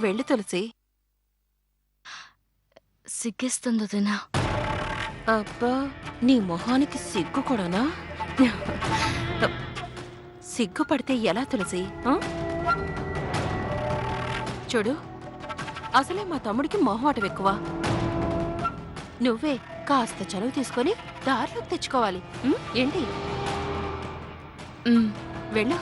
వెళ్ళు తులసి. సిగ్గేస్తుంది వదినా. అబ్బా, నీ మొహానికి సిగ్గు కూడానా? సిగ్గుపడితే ఎలా తులసి? చూడు, అసలే మా తమ్ముడికి మొహమాటం ఎక్కువ. నువ్వే కాస్త చనువు తీసుకొని దారిలోకి తెచ్చుకోవాలి. ఏంటి? వెళ్ళు.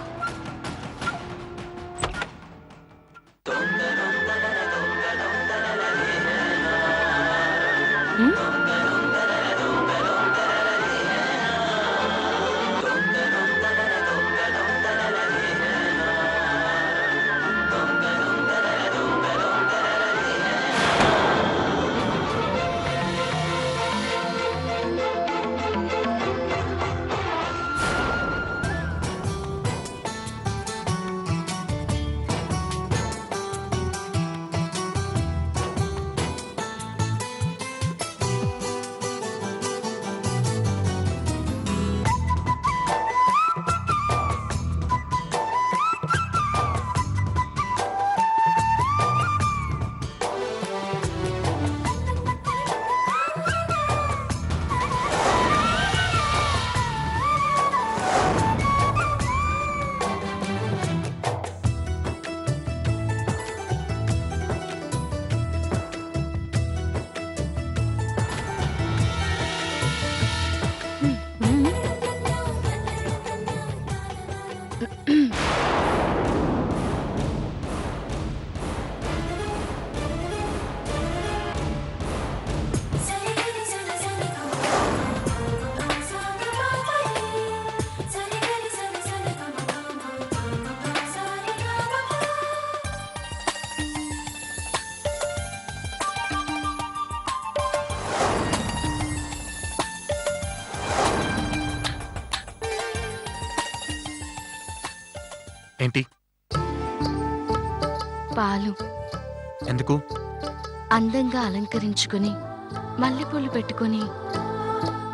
ఏంటి? పాలు. ఎందుకు? అందంగా అలంకరించుకుని మల్లెపూలు పెట్టుకుని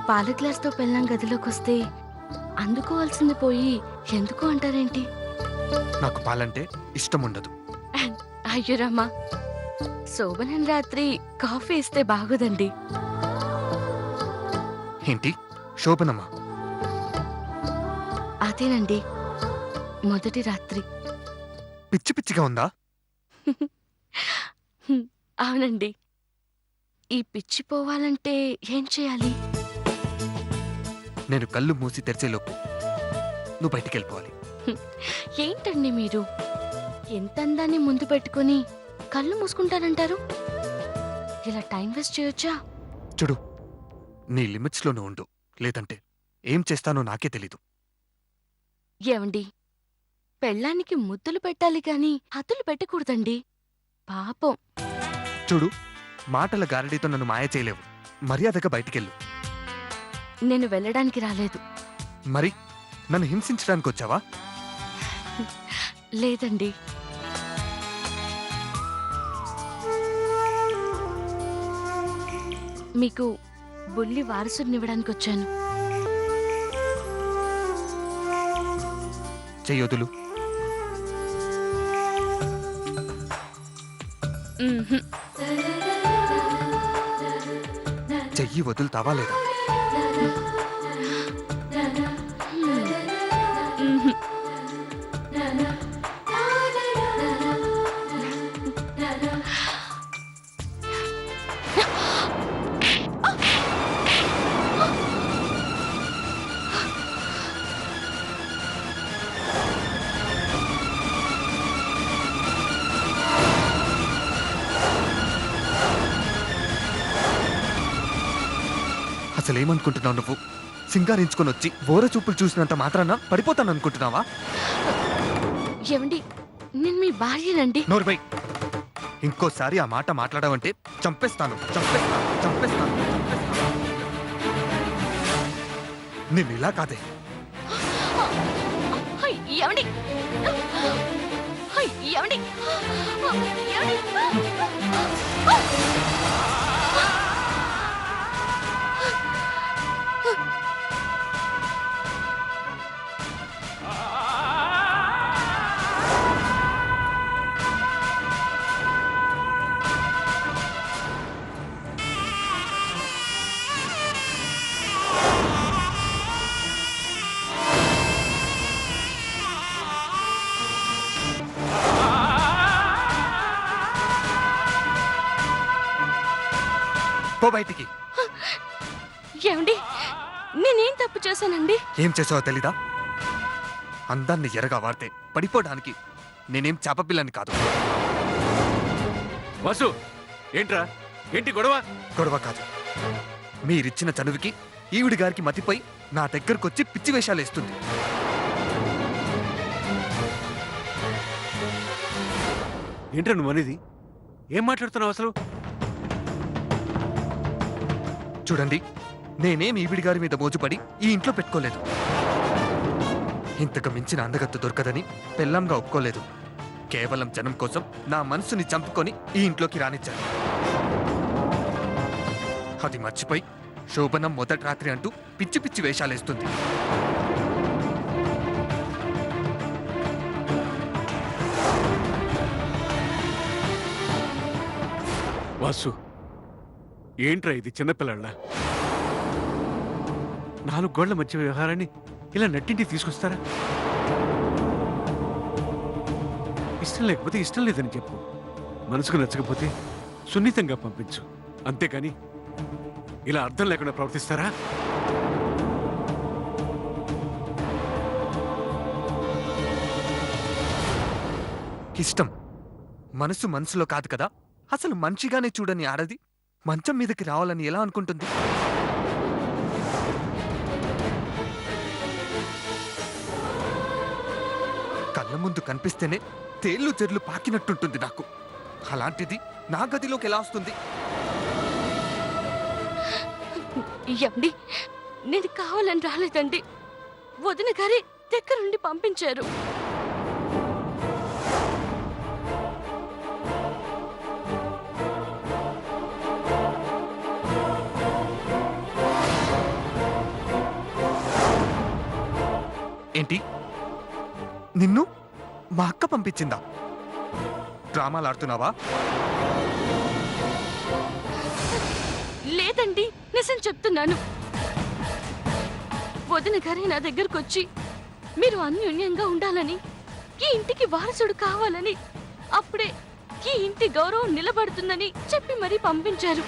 పాల గ్లాస్తో పెళ్ళాం గదిలోకొస్తే అందుకోవాల్సింది పోయి ఎందుకు అంటారేంటి? నాకు పాలంటే ఇష్టం ఉండదు. అయ్యో రామా, శోభనం రాత్రి కాఫీ ఇస్తే బాగోదండి. ఏంటి? శోభనమా? అదేనండి, మొదటి రాత్రి. పిచ్చి పిచ్చిగా ఉందా? అవునండి. ఈ పిచ్చి పోవాలంటే ఏం చేయాలి? నేను కళ్ళు మూసి తెరిచేలోపు నువ్వు బయటికి వెళ్ళిపోవాలి. ఏంటండి మీరు ఎంత అందాన్ని ముందు పెట్టుకుని కళ్ళు మూసుకుంటారంటారు? ఇలా టైం వేస్ట్ చేయొచ్చా? చూడు, నీ లిమిట్స్లోనే ఉండు, లేదంటే ఏం చేస్తానో నాకే తెలీదు. ఏమండి, పెళ్ళానికి ముద్దులు పెట్టాలి గాని హద్దులు పెట్టకూడదండి. పాపం. చూడు, మాటల గారడీతో నన్ను మాయ చేయలేవు. మర్యాదగా బయటికెళ్ళు. నేను వెళ్ళడానికి రాలేదు. మరి నన్ను హింసించడానికి వచ్చావా? లేదండి. మీకు బుల్లి వారసునివ్వడానికి వచ్చాను. చెయ్యొదులు. చెయ్యి వదులుతావా లేదా? అసలేమనుకుంటున్నావు నువ్వు? సింగారించుకొని వచ్చి ఓర చూపులు చూసినంత మాత్రాన పడిపోతాననుకుంటున్నావా? ఏమండి, నేను మీ భార్యనండి. నోరుబై, ఇంకోసారి ఆ మాట మాట్లాడావంటే చంపేస్తాను, చంపేస్తాను, చంపేస్తాను, చంపేస్తాను. నేను ఇలా కాదే. ఏమండి, ఏమండి, బయటికి. ఏమండి నేనేం తప్పు చేశానండి? ఏం చేసావో తెలీదా? అందాన్ని ఎరగా వాడితే పడిపోవడానికి నేనేం చేపపిల్లని కాదు. వాసు, ఏంట్రా? ఏంటి గొడవ? గొడవ కాదు. మీరిచ్చిన చనువుకి ఈవిడి గారికి మతిపోయి నా దగ్గరకొచ్చి పిచ్చి వేషాలేస్తుంది. ఏంట్రా నువ్వు అనేది? ఏం మాట్లాడుతున్నావు అసలు? చూడండి, నేనేం ఈవిడి గారి మీద మోజుపడి ఈ ఇంట్లో పెట్టుకోలేదు. ఇంతకు మించిన అందగత్తు దొరకదని పెళ్ళంగా ఒప్పుకోలేదు. కేవలం జనం కోసం నా మనసుని చంపుకొని ఈ ఇంట్లోకి రానిచ్చాను. అది మర్చిపోయి శోభనం మొదటి రాత్రి అంటూ పిచ్చి పిచ్చి వేషాలేస్తుంది. వాసు, ఏంట్రా ఇది చిన్నపిల్లళ్ళ? 4 గోళ్ల మధ్య వ్యవహారాన్ని ఇలా నట్టింటికి తీసుకొస్తారా? ఇష్టం లేకపోతే ఇష్టం లేదని చెప్పు. మనసుకు నచ్చకపోతే సున్నితంగా పంపించు. అంతేకాని ఇలా అర్థం లేకుండా ప్రవర్తిస్తారా? ఇష్టం మనసు మనసులో కాదు కదా. అసలు మంచిగానే చూడని ఆడది మంచం మీదకి రావాలని ఎలా అనుకుంటుంది? కళ్ళ ముందు కనిపిస్తేనే తేళ్లు చెర్లు పాకినట్టుంటుంది నాకు. అలాంటిది నా గదిలోకి ఎలా వస్తుంది? ఏమండి నేను కావాలని రాలేదండి. వదిన గారి దగ్గరుండి పంపించారు. ఏంటి? నిన్ను మా అక్క పంపించిందా? డ్రామాలు ఆడుతున్నావా? లేదండి, నిజం చెప్తున్నాను. వదిన గారి నా దగ్గరకు వచ్చి మీరు అన్యోన్యంగా ఉండాలని, ఈ ఇంటికి వారసుడు కావాలని, అప్పుడే ఈ ఇంటి గౌరవం నిలబడుతుందని చెప్పి మరీ పంపించారు.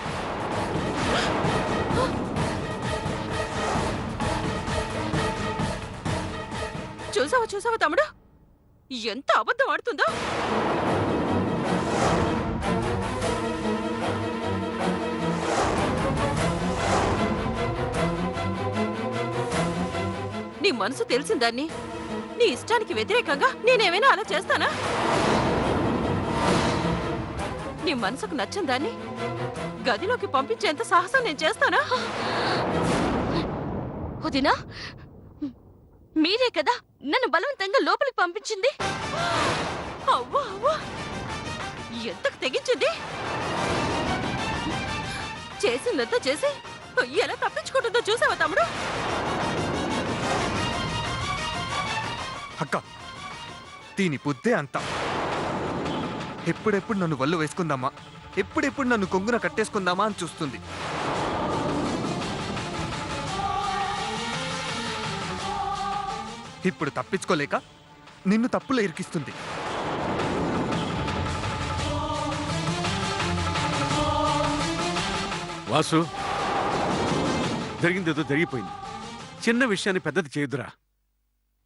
చూసావా చూసావా తమ్ముడు, ఎంత అబద్ధం ఆడుతుందో. నీ మనసు తెలిసిందాన్ని నీ ఇష్టానికి వ్యతిరేకంగా నేనేమైనా అలా చేస్తానా? నీ మనసుకు నచ్చని దాన్ని గదిలోకి పంపించేంత సాహసం నేను చేస్తానా? వదినా, మీరే కదా నన్ను బలవంతంగా లోపలికి పంపించింది. అవ్వా అవ్వా, ఎంతకు తెగించింది! చేసిందంతా చేసి ఎలా తప్పించుకుంటుందో చూసావా తమ్ముడు? అక్క, దీని బుద్ధే అంతా. ఎప్పుడెప్పుడు నన్ను వల్లు వేసుకుందామా, ఎప్పుడెప్పుడు నన్ను కొంగున కట్టేసుకుందామా అని చూస్తుంది. ఇప్పుడు తప్పించుకోలేక నిన్ను తప్పులో ఇరికిస్తుంది. వాసు, జరిగిందేదో జరిగిపోయింది. చిన్న విషయాన్ని పెద్దది చేయొద్దురా.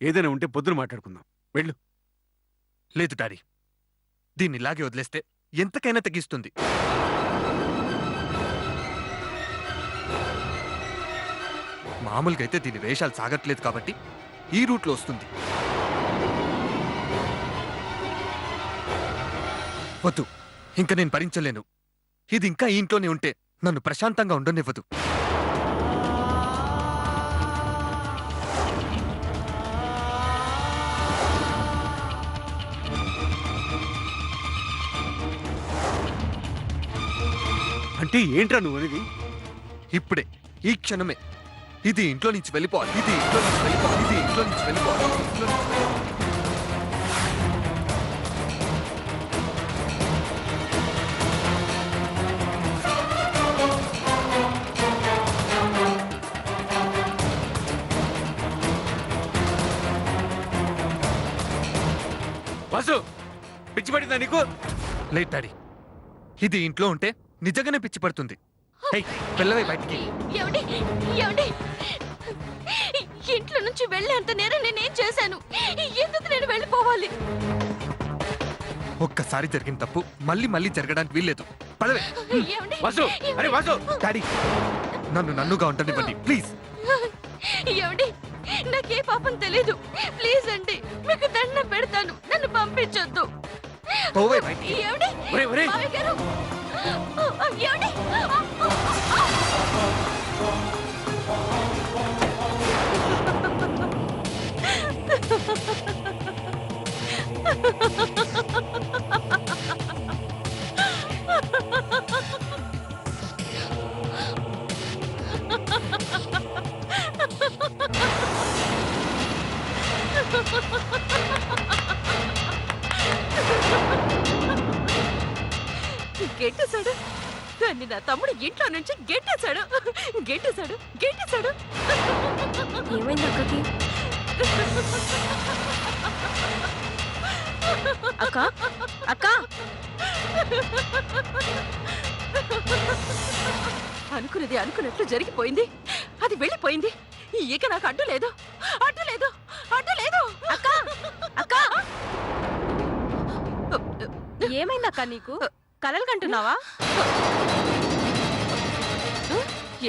ఏదైనా ఉంటే పొద్దున మాట్లాడుకుందాం. వెళ్ళు. లేదు డాడీ, దీన్ని ఇలాగే వదిలేస్తే ఎంతకైనా తెగిస్తుంది. మామూలుగా అయితే దీని వేషాలు సాగట్లేదు కాబట్టి ఈ రూట్లో వస్తుంది. వద్దు, ఇంకా నేను భరించలేను. ఇది ఇంకా ఈ ఇంట్లోనే ఉంటే నన్ను ప్రశాంతంగా ఉండనివ్వదు. అంటే ఏంట్రా నువ్వు అనేది? ఇప్పుడే, ఈ క్షణమే ఇది ఇంట్లో నుంచి వెళ్ళిపోవాలి. ఇది ఇంట్లో నుంచి వెళ్ళిపోవాలి. ఇది ఇంట్లో నుంచి వెళ్ళిపోవాలి. ఇది ఇంట్లో నుంచి వెళ్ళిపోవాలి. వాసు, పిచ్చి పడిందా నీకు? లేదు డాడీ, ఇది ఇంట్లో ఉంటే నిజంగానే పిచ్చి పడుతుంది. హే వెళ్ళవే బయటికి. ఏమండి ఏమండి ఇంట్లో నుంచి వెళ్ళేంత నేరం నేనేం చేశాను? ఎందుకు నేను వెళ్ళిపోవాలి? ఒక్కసారి జరిగిన తప్పు మళ్ళీ మళ్ళీ జరగడానికి వీల్లేదు. పదవే. ఏమండి వాసు అరే వాసు డాడీ నన్నుగా ఉండనివ్వండి ప్లీజ్. ఏమండి నాకే పాపం తెలీదు. ప్లీజ్ అండి, మీకు దండం పెడతాను, నన్ను పంపించొద్దు. పోవే బయటికి. ఏమండి ఒరే ఒరే మావయ్య గారు, ఏమండి గెట్టేశాడు. దాన్ని నా తమ్ముడు ఇంట్లో నుంచి గెట్టేశాడు. గెట్టేశాడు గెట్టేశాడు. ఏమైంది అక్కకి? అక్క అక్క అనుకున్నది అనుకున్నట్లు జరిగిపోయింది. అది వెళ్ళిపోయింది. ఇక నాకు అడ్డు లేదు, అడ్డు లేదు, అడ్డు లేదు. అక్క అక్క ఏమైందక్క నీకు? కలలు కంటున్నావా?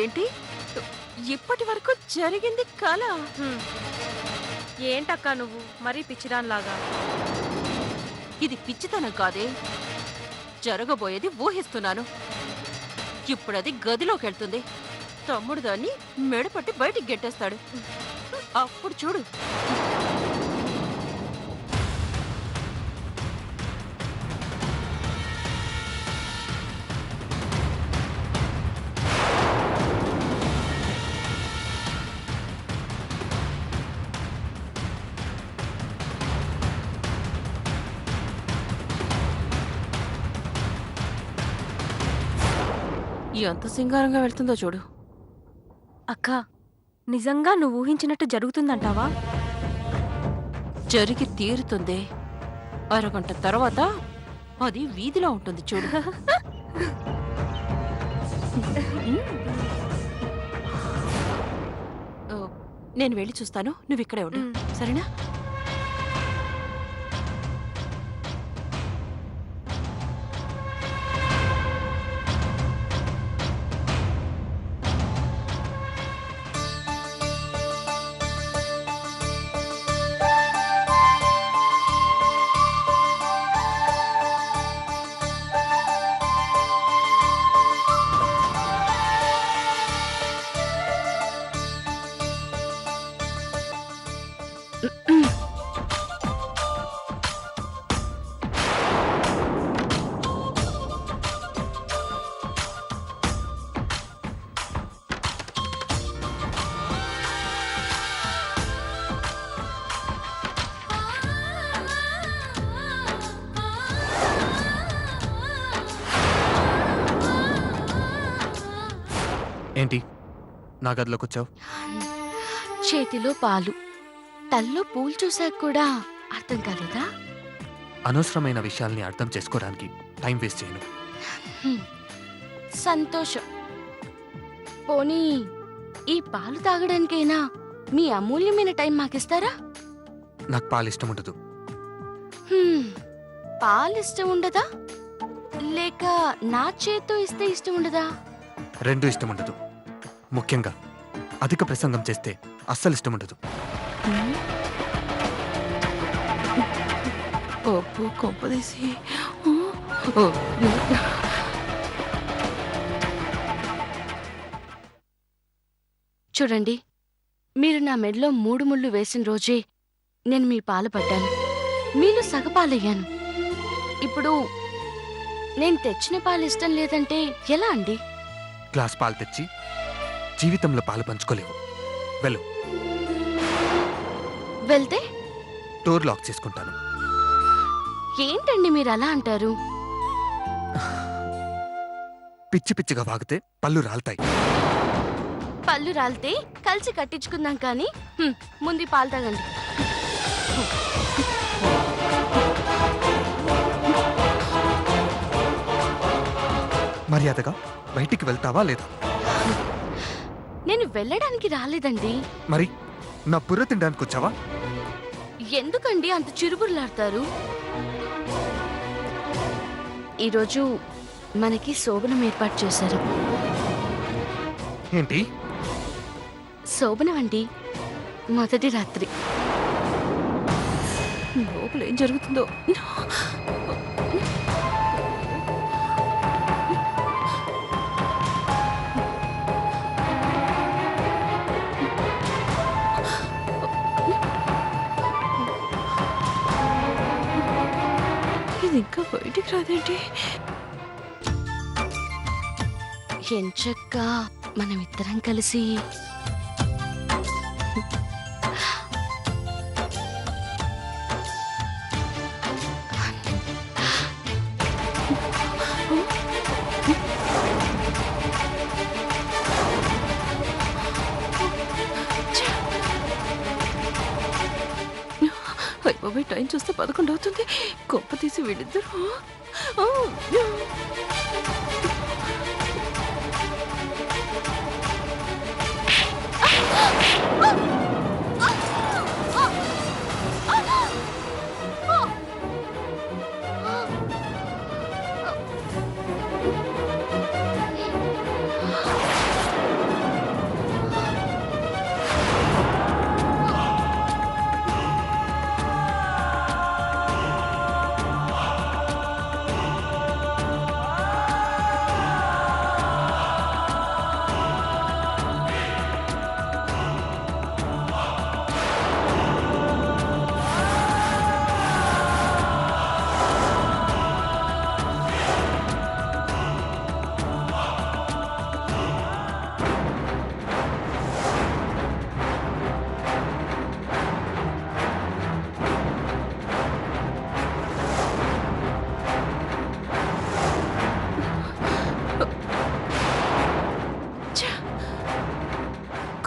ఏంటి ఇప్పటి వరకు జరిగింది కల? ఏంటక్క నువ్వు మరీ పిచ్చిదానిలాగా? ఇది పిచ్చితనం కాదే, జరగబోయేది ఊహిస్తున్నాను. ఇప్పుడు అది గదిలోకి వెళ్తుంది. తమ్ముడు దాన్ని మెడపట్టి బయటికి గెట్టేస్తాడు. అప్పుడు చూడు. ఎంత సింగారంగా వెళ్తుందో చూడు. అక్క నిజంగా నువ్వు ఊహించినట్టు జరుగుతుందంటావా? జరిగి తీరుతుంది. అరగంట తర్వాత అది వీధిలో ఉంటుంది చూడు. ఓ, నేను వెళ్ళి చూస్తాను, నువ్వు ఇక్కడే ఉండు, సరేనా? ఏంటి నా గదిలోకి వచ్చావు? చేతిలో పాలు, తల్లో పూలు చూసాక కూడా అర్థం కాలేదా? అనవసరమైన విషయాల్ని అర్థం చేసుకోవడానికి టైం వేస్ట్ చేయను. సంతోషం. పోనీ ఈ పాలు తాగడానికైనా మీ అమూల్యమైన టైం మాకిస్తారా? నాకు పాలు ఇష్టం ఉండదు. పాలు ఇష్టం ఉండదా, లేక నా చేత్తో ఇస్తే ఇష్టం ఉండదా? రెండూ ఇష్టం ఉండదు. ముఖ్యంగా అధిక ప్రసంగం చేస్తే అస్సలు ఇష్టం ఉండదు. ఒప్పు కొంపదీసి. చూడండి, మీరు నా మెడలో 3 ముళ్ళు వేసిన రోజే నేను మీ పాలు పడ్డాను, మీలో సగపాలయ్యాను. ఇప్పుడు నేను తెచ్చిన పాలు ఇష్టం లేదంటే ఎలా అండి? గ్లాస్ పాలు తెచ్చి జీవితంలో పాలు పంచుకోలేవు. వెళ్ళు. వెళ్తే డోర్ లాక్ చేసుకుంటాను. ఏంటండి మీరు అలా అంటారు? పిచ్చి పిచ్చిగా వాగితే పళ్ళు రాలుతాయి. పళ్ళు రాలితే కలిసి కట్టించుకుందాం కానీ ముందు ఈ పాలు తాగండి. మర్యాదగా బయటికి వెళ్తావా లేదా? నేను వెళ్ళడానికి రాలేదండి. మరి నా బుర్ర తినడానికి వచ్చావా? ఎందుకండి అంత చిరుబుర్లాడతారు? ఈరోజు మనకి శోభనం ఏర్పాటు చేశారు. ఏంటి? శోభనం అండి, మొదటి రాత్రి. లోపల ఏం జరుగుతుందో. ఇది ఇంకా బయటికి రాదేంటి? ఎంచక్కా మనమిద్దరం కలిసి బాబాయ్ టైం చూస్తే 11 అవుతుంది. గొప్ప తీసి వీళ్ళిద్దరు.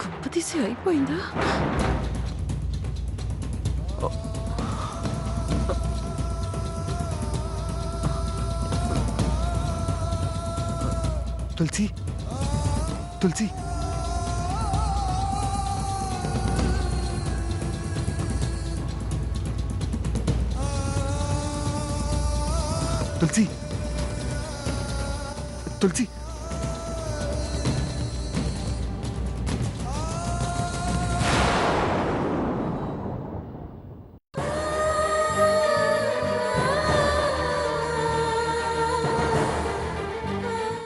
గొప్ప తీసి అయిపోయిందా? తులసి, తులసి, తులసి, తులసి.